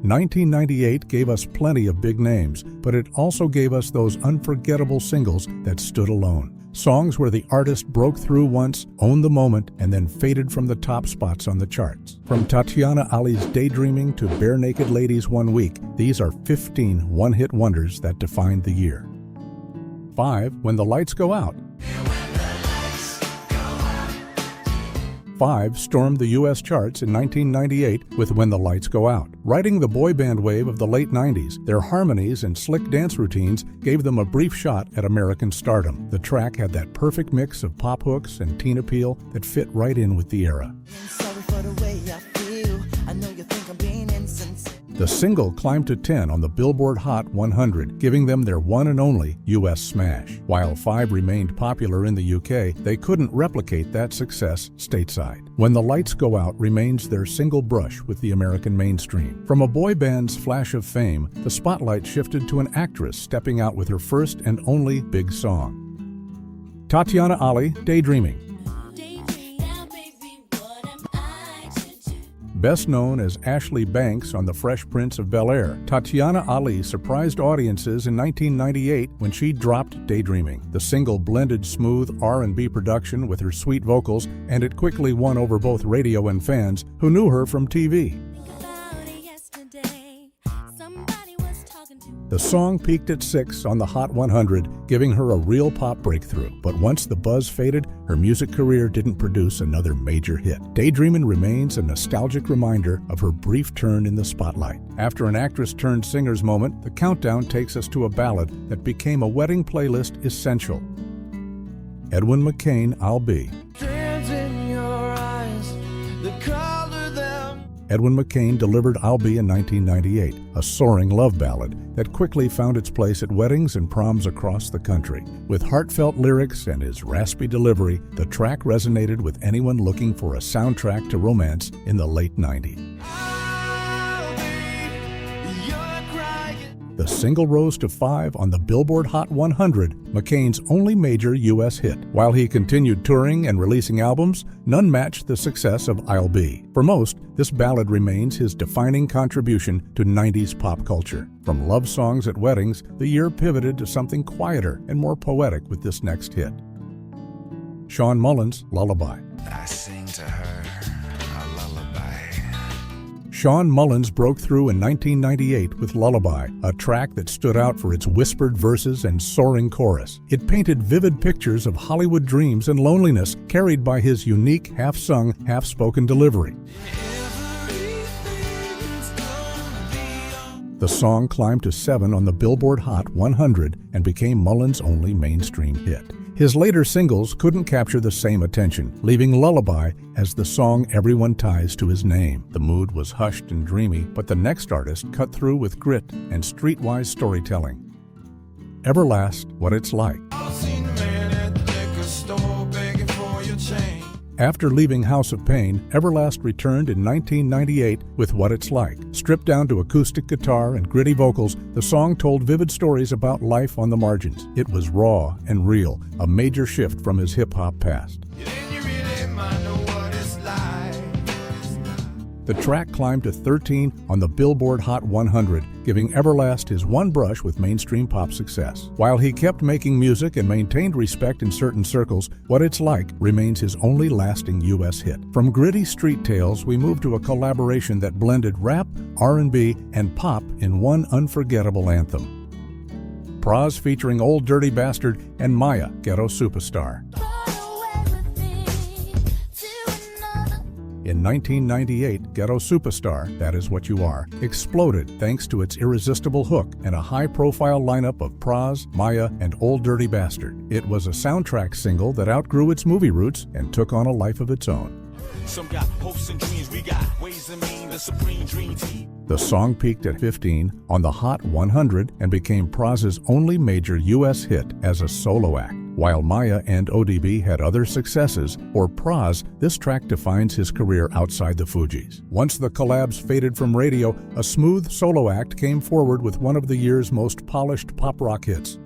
1998 gave us plenty of big names, but it also gave us those unforgettable singles that stood alone. Songs where the artist broke through once, owned the moment, and then faded from the top spots on the charts. From Tatyana Ali's Daydreamin to Barenaked Ladies 1 Week, these are 15 one-hit wonders that defined the year. 5. When the Lights Go Out. 5 stormed the U.S. charts in 1998 with When the Lights Go Out. Riding the boy band wave of the late 90s, their harmonies and slick dance routines gave them a brief shot at American stardom. The track had that perfect mix of pop hooks and teen appeal that fit right in with the era. The single climbed to 10 on the Billboard Hot 100, giving them their one and only U.S. smash. While 5 remained popular in the UK, they couldn't replicate that success stateside. When the Lights Go Out remains their single brush with the American mainstream. From a boy band's flash of fame, the spotlight shifted to an actress stepping out with her first and only big song. Tatyana Ali, Daydreamin. Best known as Ashley Banks on The Fresh Prince of Bel-Air, Tatyana Ali surprised audiences in 1998 when she dropped Daydreamin. The single blended smooth R&B production with her sweet vocals, and it quickly won over both radio and fans who knew her from TV. The song peaked at 6 on the Hot 100, giving her a real pop breakthrough. But once the buzz faded, her music career didn't produce another major hit. Daydreamin remains a nostalgic reminder of her brief turn in the spotlight. After an actress-turned-singer's moment, the countdown takes us to a ballad that became a wedding playlist essential. Edwin McCain, I'll Be. Edwin McCain delivered I'll Be in 1998, a soaring love ballad that quickly found its place at weddings and proms across the country. With heartfelt lyrics and his raspy delivery, the track resonated with anyone looking for a soundtrack to romance in the late 90s. The single rose to 5 on the Billboard Hot 100, McCain's only major U.S. hit. While he continued touring and releasing albums, none matched the success of I'll Be. For most, this ballad remains his defining contribution to 90s pop culture. From love songs at weddings, the year pivoted to something quieter and more poetic with this next hit. Shawn Mullins, Lullaby. I sing to her a lullaby. Shawn Mullins broke through in 1998 with Lullaby, a track that stood out for its whispered verses and soaring chorus. It painted vivid pictures of Hollywood dreams and loneliness, carried by his unique half-sung, half-spoken delivery. The song climbed to 7 on the Billboard Hot 100 and became Mullins' only mainstream hit. His later singles couldn't capture the same attention, leaving Lullaby as the song everyone ties to his name. The mood was hushed and dreamy, but the next artist cut through with grit and streetwise storytelling. Everlast, What It's Like. After leaving House of Pain, Everlast returned in 1998 with What It's Like. Stripped down to acoustic guitar and gritty vocals, the song told vivid stories about life on the margins. It was raw and real, a major shift from his hip-hop past. The track climbed to 13 on the Billboard Hot 100, giving Everlast his one brush with mainstream pop success. While he kept making music and maintained respect in certain circles, What It's Like remains his only lasting U.S. hit. From gritty street tales, we move to a collaboration that blended rap, R&B, and pop in one unforgettable anthem. Pras featuring Old Dirty Bastard and Maya, Ghetto Supastar. In 1998, Ghetto Supastar, That Is What You Are, exploded thanks to its irresistible hook and a high-profile lineup of Pras, Maya, and Old Dirty Bastard. It was a soundtrack single that outgrew its movie roots and took on a life of its own. Some got hopes and dreams, we got ways and means, the supreme dream team. The song peaked at 15 on the Hot 100 and became Pras's only major U.S. hit as a solo act. While Maya and ODB had other successes, for Pras, this track defines his career outside the Fugees. Once the collabs faded from radio, a smooth solo act came forward with one of the year's most polished pop rock hits.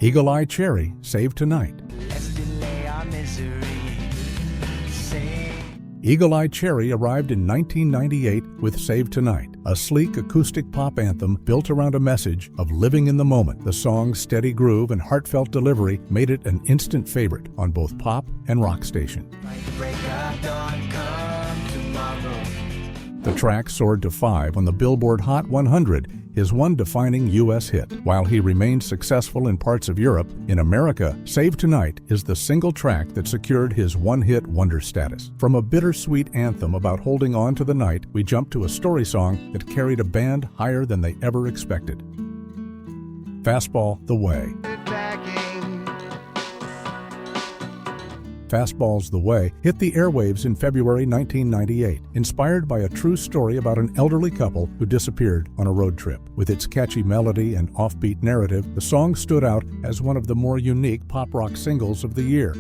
Eagle Eye Cherry, Save Tonight. Eagle Eye Cherry arrived in 1998 with Save Tonight. a sleek acoustic pop anthem built around a message of living in the moment. The song's steady groove and heartfelt delivery made it an instant favorite on both pop and rock stations. The track soared to 5 on the Billboard Hot 100, his one defining U.S. hit. While he remained successful in parts of Europe, in America, Save Tonight is the single track that secured his one-hit wonder status. From a bittersweet anthem about holding on to the night, we jump to a story song that carried a band higher than they ever expected. Fastball, The Way. Fastball's The Way hit the airwaves in February 1998, inspired by a true story about an elderly couple who disappeared on a road trip. With its catchy melody and offbeat narrative, the song stood out as one of the more unique pop rock singles of the year.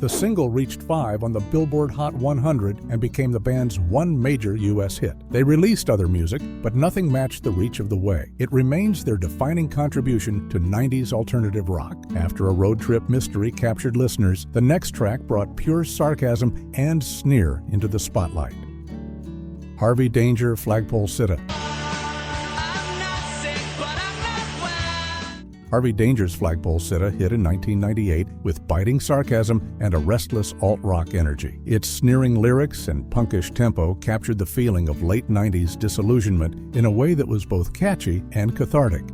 The single reached 5 on the Billboard Hot 100 and became the band's one major U.S. hit. They released other music, but nothing matched the reach of The Way. It remains their defining contribution to 90s alternative rock. After a road trip mystery captured listeners, the next track brought pure sarcasm and sneer into the spotlight. Harvey, Danger, Flagpole, Sitta. Harvey Danger's Flagpole Sitta hit in 1998 with biting sarcasm and a restless alt-rock energy. Its sneering lyrics and punkish tempo captured the feeling of late 90s disillusionment in a way that was both catchy and cathartic.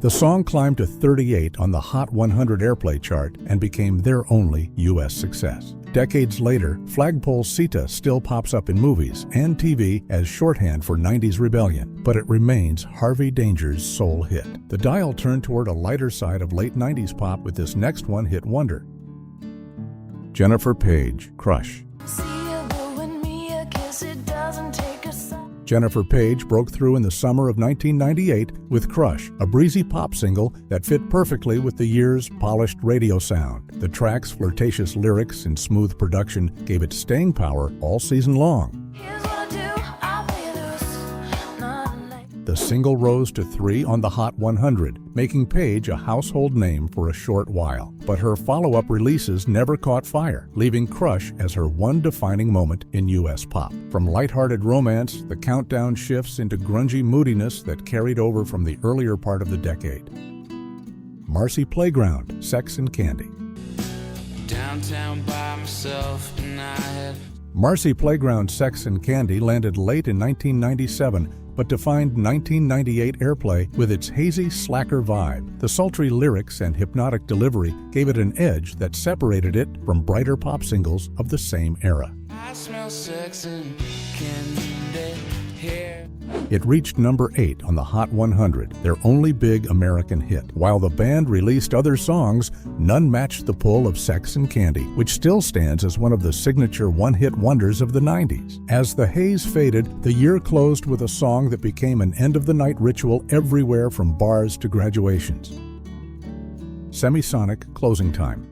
The song climbed to 38 on the Hot 100 airplay chart and became their only U.S. success. Decades later, Flagpole Sitta still pops up in movies and TV as shorthand for 90s rebellion, but it remains Harvey Danger's sole hit. The dial turned toward a lighter side of late 90s pop with this next one-hit wonder. Jennifer Paige, Crush. Jennifer Paige broke through in the summer of 1998 with Crush, a breezy pop single that fit perfectly with the year's polished radio sound. The track's flirtatious lyrics and smooth production gave it staying power all season long. The single rose to 3 on the Hot 100, making Paige a household name for a short while. But her follow-up releases never caught fire, leaving Crush as her one defining moment in U.S. pop. From lighthearted romance, the countdown shifts into grungy moodiness that carried over from the earlier part of the decade. Marcy Playground, Sex and Candy. Downtown by myself and I had... Marcy Playground, Sex and Candy landed late in 1997, but defined 1998 airplay with its hazy, slacker vibe. The sultry lyrics and hypnotic delivery gave it an edge that separated it from brighter pop singles of the same era. I smell sex and candy here. It reached number 8 on the Hot 100, their only big American hit. While the band released other songs, none matched the pull of Sex and Candy, which still stands as one of the signature one-hit wonders of the 90s. As the haze faded, the year closed with a song that became an end-of-the-night ritual everywhere from bars to graduations. Semisonic, Closing Time.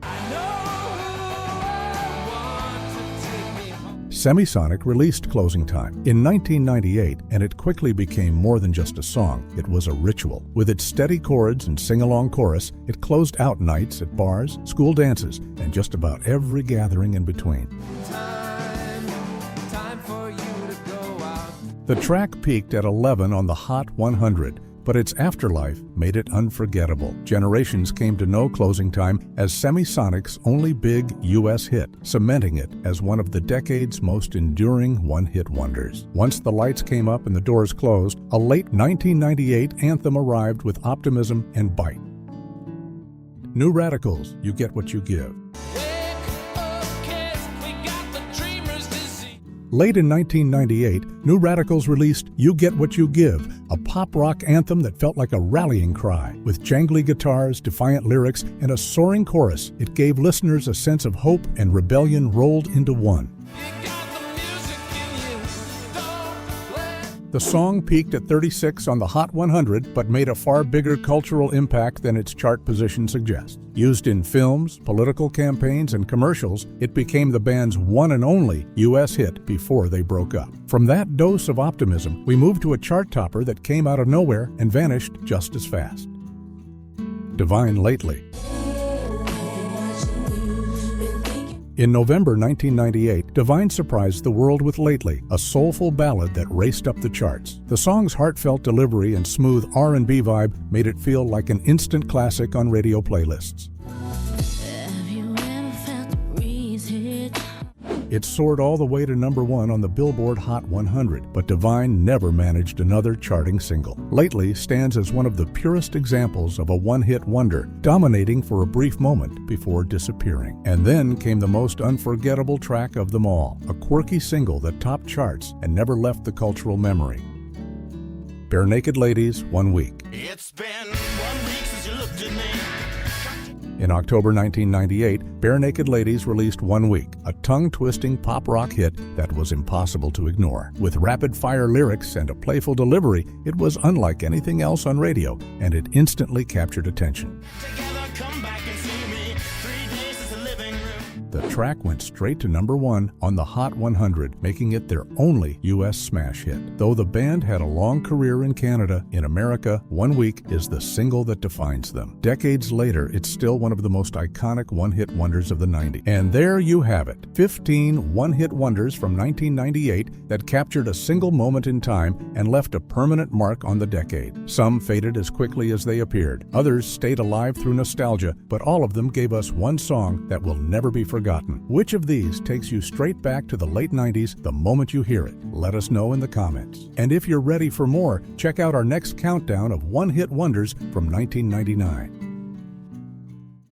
Semisonic released Closing Time in 1998, and it quickly became more than just a song. It was a ritual. With its steady chords and sing-along chorus, it closed out nights at bars, school dances, and just about every gathering in between. Time for you to go out. The track peaked at 11 on the Hot 100, but its afterlife made it unforgettable. Generations came to know Closing Time as Semisonic's only big U.S. hit, cementing it as one of the decade's most enduring one-hit wonders. Once the lights came up and the doors closed, a late 1998 anthem arrived with optimism and bite. New Radicals, You Get What You Give. Late in 1998, New Radicals released You Get What You Give, a pop-rock anthem that felt like a rallying cry. With jangly guitars, defiant lyrics, and a soaring chorus, it gave listeners a sense of hope and rebellion rolled into one. The song peaked at 36 on the Hot 100, but made a far bigger cultural impact than its chart position suggests. Used in films, political campaigns, and commercials, it became the band's one and only U.S. hit before they broke up. From that dose of optimism, we moved to a chart topper that came out of nowhere and vanished just as fast. Divine Lately. In November 1998, Divine surprised the world with Lately, a soulful ballad that raced up the charts. The song's heartfelt delivery and smooth R&B vibe made it feel like an instant classic on radio playlists. It soared all the way to #1 on the Billboard Hot 100, but Divine never managed another charting single. Lately stands as one of the purest examples of a one-hit wonder, dominating for a brief moment before disappearing. And then came the most unforgettable track of them all, a quirky single that topped charts and never left the cultural memory. Barenaked Ladies, 1 Week. It's been 1 week since you looked at me. In October 1998, Barenaked Ladies released 1 Week, a tongue-twisting pop-rock hit that was impossible to ignore. With rapid-fire lyrics and a playful delivery, it was unlike anything else on radio, and it instantly captured attention. Together, come back and see me. 3 days is the living room. The track went straight to #1 on the Hot 100, making it their only U.S. smash hit. Though the band had a long career in Canada, in America, 1 Week is the single that defines them. Decades later, it's still one of the most iconic one-hit wonders of the 90s. And there you have it, 15 one-hit wonders from 1998 that captured a single moment in time and left a permanent mark on the decade. Some faded as quickly as they appeared. Others stayed alive through nostalgia, but all of them gave us one song that will never be forgotten. Which of these takes you straight back to the late 90s the moment you hear it? Let us know in the comments. And if you're ready for more, check out our next countdown of one-hit wonders from 1999.